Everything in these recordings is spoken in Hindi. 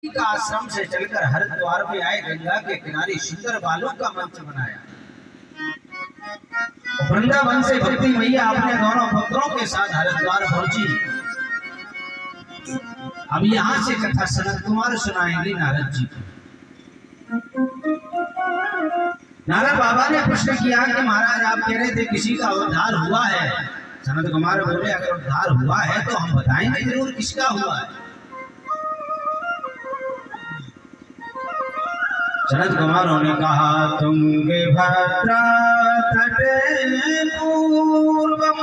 का आश्रम से चलकर हरिद्वार में आए, गंगा के किनारे सुंदर बालों का मंच बनाया। वृंदावन से भक्ति मैया अपने दोनों पुत्रों के साथ हरिद्वार पहुंची। अब यहाँ से कथा सनत कुमार सुनाएंगे नारद जी को। नारद बाबा ने प्रश्न किया कि महाराज आप कह रहे थे किसी का उद्धार हुआ है। सनत कुमार बोले अगर उद्धार हुआ है तो हम बताएंगे जरूर किसका हुआ है। सनत कुमारों ने कहा तुंगे भद्रा तटे पूर्वम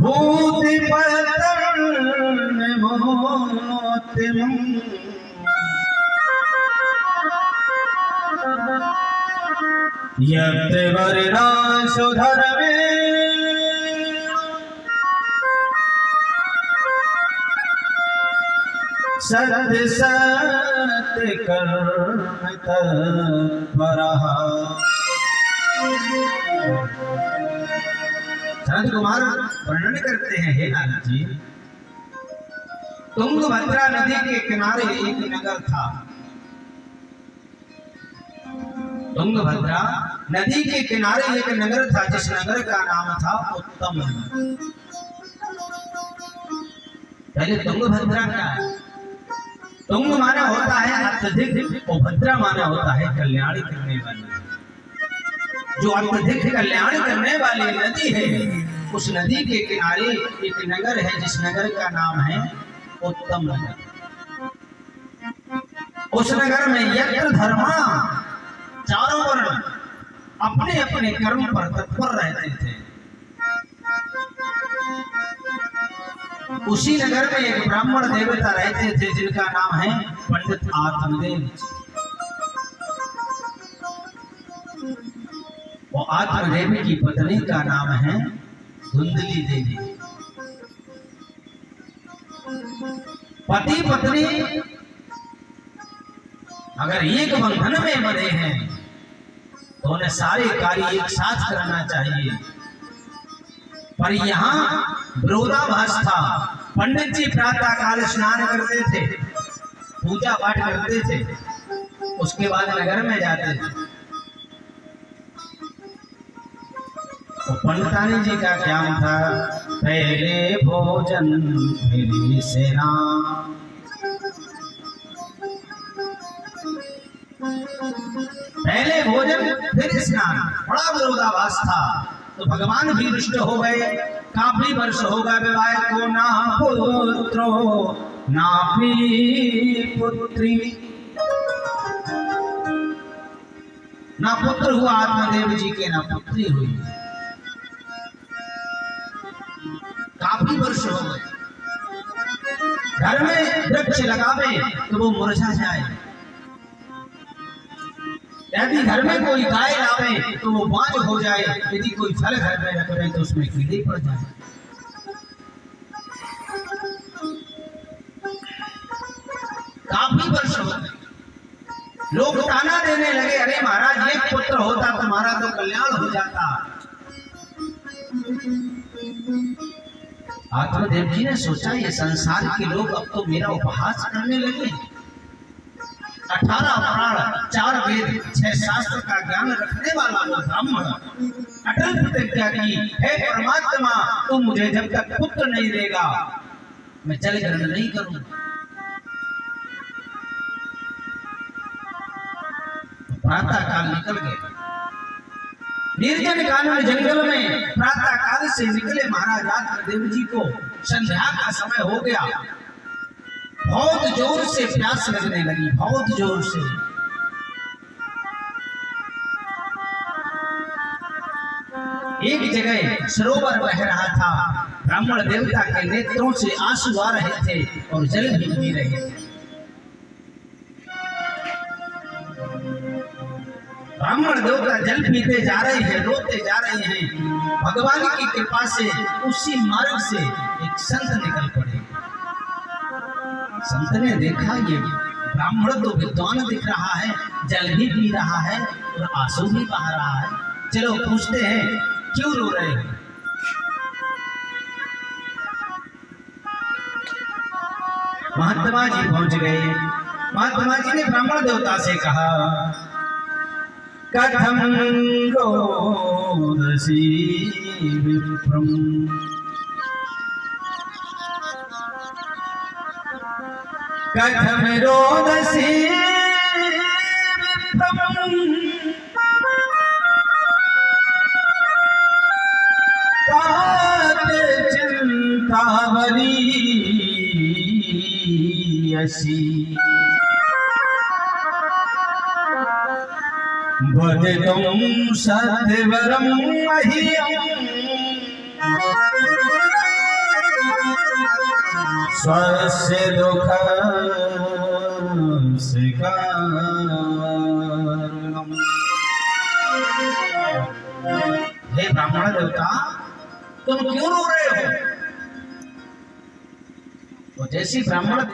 भूति पतन मोतिम यत् वरिणाशो धर्मे सत्य सत्य कर्म तत्परः। सनत कुमार वर्णन करते हैं, हे नारद जी, तुंगभद्रा नदी के किनारे एक नगर था। तुंगभद्रा नदी के किनारे एक नगर था जिस नगर का नाम था उत्तम। पहले तुंगभद्रा क्या है? तुंग माना होता है अत्यधिक और भद्रा माना होता है कल्याण करने वाली। जो अत्यधिक कल्याण करने वाली नदी है, उस नदी के किनारे एक नगर है जिस नगर का नाम है उत्तम नगर। उस नगर में यज्ञ धर्मा चारों वर्ण अपने अपने कर्म पर तत्पर रहते थे। उसी नगर में एक ब्राह्मण देवता रहते थे जिनका नाम है पंडित आत्मदेव। वो आत्मदेव की पत्नी का नाम है धुंधली देवी। पति पत्नी अगर एक बंधन में बंधे हैं तो उन्हें सारे कार्य एक साथ करना चाहिए। पर यहाँ विरोधाभास था। पंडित जी प्रातः काल स्नान करते थे, पूजा पाठ करते थे, उसके बाद नगर में जाते थे। तो पंडितानी जी का क्या था? पहले भोजन फिर सेना, पहले भोजन फिर स्नान। बड़ा विरोधाभास था। तो भगवान भी रुष्ट हो गए। काफी वर्ष हो गए विवाह को, ना पुत्रो ना पुत्री, ना पुत्र हुआ आत्मदेव जी के, ना पुत्री हुई। काफी वर्ष हो गए। घर में वृक्ष लगावे तो वो मुरझा जाए, यदि घर में कोई गाय लावे तो वो बांझ हो जाए, यदि कोई फल घर में रखे तो उसमें कीड़े पड़ जाए। काफी वर्ष हो गए। लोग ताना देने लगे, अरे महाराज एक पुत्र होता तुम्हारा तो कल्याण हो जाता। आत्मदेव जी ने सोचा ये संसार के लोग अब तो मेरा उपहास करने लगे। 18 प्राण 4 वेद 6 शास्त्र का ज्ञान रखने वाला वो ब्राह्मण अटल प्रतिज्ञा की, हे परमात्मा तुम मुझे जब तक पुत्र नहीं देगा मैं जल ग्रहण नहीं करूंगा। प्रातः काल निकल गए। निर्जन कानन जंगल में प्रातः काल से निकले महाराज आत्मदेव जी को संध्या का समय हो गया। बहुत जोर से प्यास लगने लगी, बहुत जोर से। एक जगह सरोवर बह रहा था। ब्राह्मण देवता के नेत्रों से आंसू आ रहे थे और जल भी पी रहे थे। ब्राह्मण देवता जल पीते जा रहे हैं, रोते जा रहे हैं। भगवान की कृपा से उसी मार्ग से एक संत निकल पड़े। संत ने देखा ये ब्राह्मण तो विद्वान दिख रहा है, जल भी पी रहा है और आंसू भी बहा रहा है। चलो पूछते हैं क्यों रो रहे हो? महात्मा जी पहुंच गए। महात्मा जी ने ब्राह्मण देवता से कहा, कथम रोदसी विप्रम, कथम रोदसी विप्रम, चिंतावली यसी, वदितुं सत्यवरं मह्यं, स्वस्य दुःखस्य कारणम्। हे ब्राह्मण देवता, तुम क्यों रो रहे हो? तो जैसी ब्राह्मण